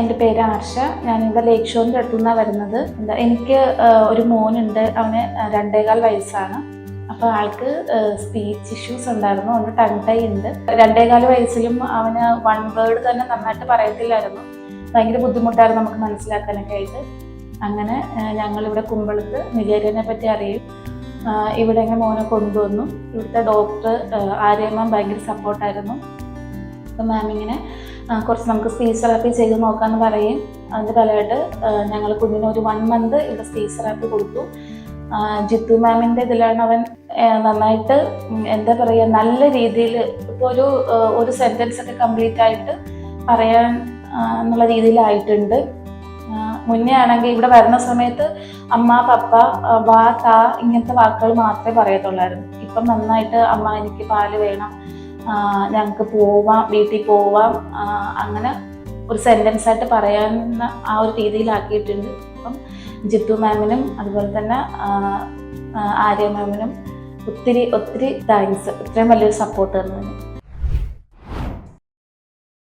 എൻ്റെ പേര് ആർഷ. ഞാനിവിടെ ലേക്ക് ഷോറിൻ്റെ അടുത്തുനിന്നാണ് വരുന്നത്. എനിക്ക് ഒരു മോനുണ്ട്. അവന് 2.25 വയസ്സാണ്. അപ്പോൾ ആൾക്ക് സ്പീച്ച് ഇഷ്യൂസ് ഉണ്ടായിരുന്നു. അവന് ടങ് ടൈ ഉണ്ട്. 2.25 വയസ്സിലും അവന് 1 വേർഡ് തന്നെ നന്നായിട്ട് പറയത്തില്ലായിരുന്നു. ഭയങ്കര ബുദ്ധിമുട്ടായിരുന്നു നമുക്ക് മനസ്സിലാക്കാനൊക്കെ ആയിട്ട്. അങ്ങനെ ഞങ്ങളിവിടെ കുമ്പളത്ത് നിവേദനെ പറ്റി അറിയും. ഇവിടെ ഇങ്ങനെ മോനെ കൊണ്ടുവന്നു. ഇവിടുത്തെ ഡോക്ടർ ആര്യ മാം ഭയങ്കര സപ്പോർട്ടായിരുന്നു. അപ്പം മാം ഇങ്ങനെ കുറച്ച് നമുക്ക് സ്പീച്ച് തെറാപ്പി ചെയ്ത് നോക്കാമെന്ന് പറയും. അതിൻ്റെ ഫലമായിട്ട് ഞങ്ങൾ കുഞ്ഞിന് ഒരു 1 മന്ത് ഇവിടെ സ്പീച്ച് തെറാപ്പി കൊടുത്തു. ജിത്തു മാമിൻ്റെ ഇതിലാണ് അവൻ നന്നായിട്ട് എന്താ പറയുക, നല്ല രീതിയിൽ ഇപ്പോൾ ഒരു സെൻറ്റൻസ് ഒക്കെ കംപ്ലീറ്റ് ആയിട്ട് പറയാൻ എന്നുള്ള രീതിയിലായിട്ടുണ്ട്. മുന്നേ ആണെങ്കിൽ ഇവിടെ വരുന്ന സമയത്ത് അമ്മ, പപ്പ, വാ, താ ഇങ്ങനത്തെ വാക്കുകൾ മാത്രമേ പറയത്തുള്ളായിരുന്നു. ഇപ്പം നന്നായിട്ട് അമ്മ എനിക്ക് പാല് വേണം, ഞങ്ങൾക്ക് പോവാം, വീട്ടിൽ പോവാം, അങ്ങനെ ഒരു സെൻറ്റൻസ് ആയിട്ട് പറയാവുന്ന ആ ഒരു രീതിയിലാക്കിയിട്ടുണ്ട്. അപ്പം ജിത്തു മാമിനും അതുപോലെ തന്നെ ആര്യ മാമിനും ഒത്തിരി താങ്ക്സ്. ഇത്രയും വലിയൊരു സപ്പോർട്ട് തന്നതിന്.